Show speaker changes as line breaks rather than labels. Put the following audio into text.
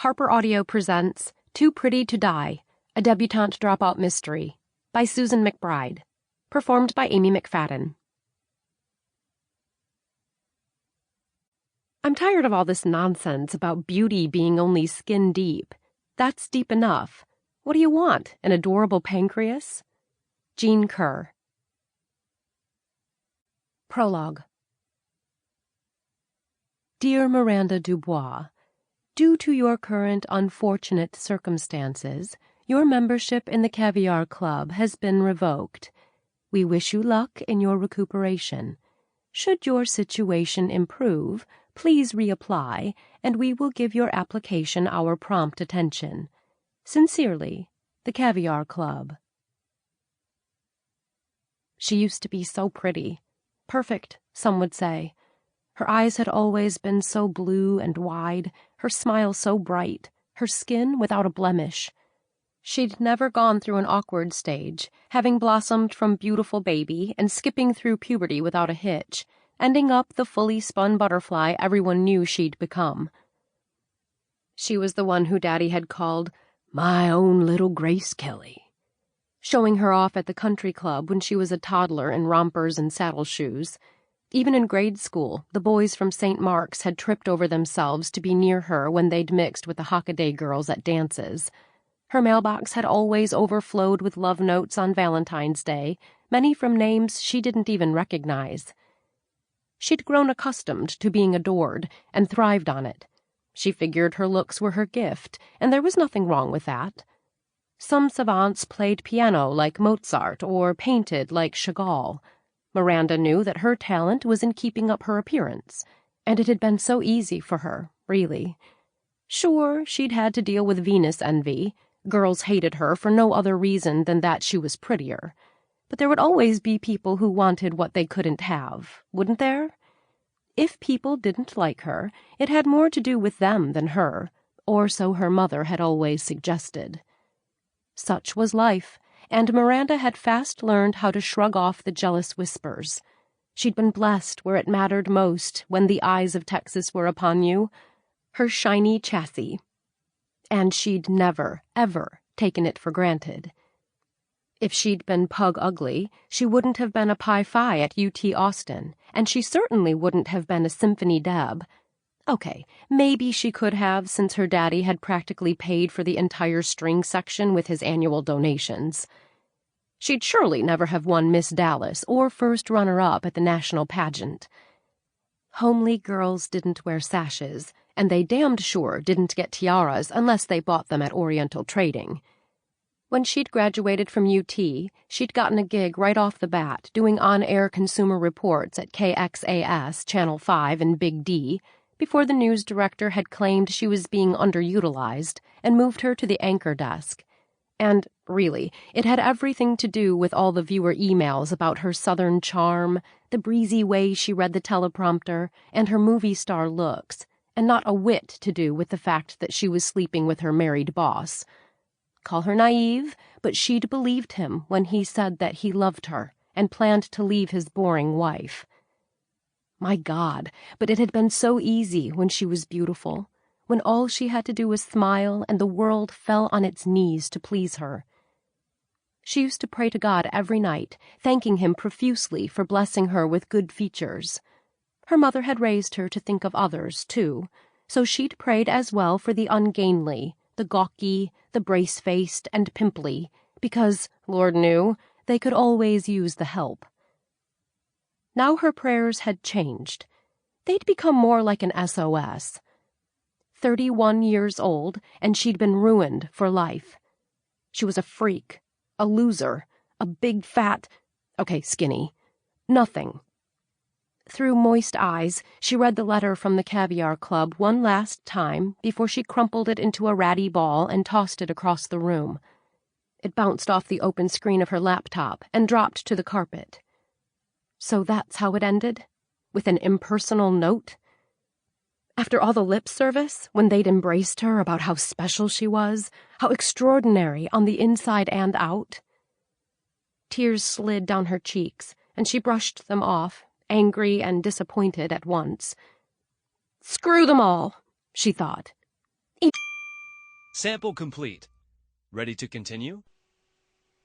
HarperAudio presents Too Pretty to Die, a Debutante Dropout Mystery, by Susan McBride, performed by Amy Mcfadden. I'm tired of all this nonsense about beauty being only skin deep. That's deep enough. What do you want, an adorable pancreas? Jean Kerr. Prologue. Dear Miranda DuBois, due to your current unfortunate circumstances, your membership in the Caviar Club has been revoked. We wish you luck in your recuperation. Should your situation improve, please reapply, and we will give your application our prompt attention. Sincerely, the Caviar Club. She used to be so pretty. Perfect, some would say. Her eyes had always been so blue and wide, her smile so bright, her skin without a blemish. She'd never gone through an awkward stage, having blossomed from beautiful baby and skipping through puberty without a hitch, ending up the fully spun butterfly everyone knew she'd become. She was the one who Daddy had called my own little Grace Kelly, showing her off at the country club when she was a toddler in rompers and saddle shoes. Even in grade school, the boys from St. Mark's had tripped over themselves to be near her when they'd mixed with the Hockaday girls at dances. Her mailbox had always overflowed with love notes on Valentine's Day, many from names she didn't even recognize. She'd grown accustomed to being adored and thrived on it. She figured her looks were her gift, and there was nothing wrong with that. Some savants played piano like Mozart or painted like Chagall. Miranda knew that her talent was in keeping up her appearance, and it had been so easy for her, really. Sure, she'd had to deal with Venus envy. Girls hated her for no other reason than that she was prettier. But there would always be people who wanted what they couldn't have, wouldn't there? If people didn't like her, it had more to do with them than her, or so her mother had always suggested. Such was life, and Miranda had fast learned how to shrug off the jealous whispers. She'd been blessed where it mattered most when the eyes of Texas were upon you, her shiny chassis. And she'd never, ever taken it for granted. If she'd been pug ugly, she wouldn't have been a Pi Phi at UT Austin, and she certainly wouldn't have been a Symphony Deb. Okay, maybe she could have, since her daddy had practically paid for the entire string section with his annual donations. She'd surely never have won Miss Dallas or first runner-up at the national pageant. Homely girls didn't wear sashes, and they damned sure didn't get tiaras unless they bought them at Oriental Trading. When she'd graduated from UT, she'd gotten a gig right off the bat doing on-air consumer reports at KXAS, Channel 5 and Big D, before the news director had claimed she was being underutilized and moved her to the anchor desk. And, really, it had everything to do with all the viewer emails about her southern charm, the breezy way she read the teleprompter, and her movie star looks, and not a whit to do with the fact that she was sleeping with her married boss. Call her naive, but she'd believed him when he said that he loved her and planned to leave his boring wife. My God, but it had been so easy when she was beautiful, when all she had to do was smile and the world fell on its knees to please her. She used to pray to God every night, thanking him profusely for blessing her with good features. Her mother had raised her to think of others, too, so she'd prayed as well for the ungainly, the gawky, the brace-faced, and pimply, because, Lord knew, they could always use the help. Now her prayers had changed. They'd become more like an SOS. 31 years old, and she'd been ruined for life. She was a freak, a loser, a big fat, skinny, nothing. Through moist eyes, she read the letter from the Caviar Club one last time before she crumpled it into a ratty ball and tossed it across the room. It bounced off the open screen of her laptop and dropped to the carpet. So that's how it ended? With an impersonal note? After all the lip service, when they'd embraced her about how special she was, how extraordinary on the inside and out? Tears slid down her cheeks, and she brushed them off, angry and disappointed at once. Screw them all, she thought.
Sample complete. Ready to continue?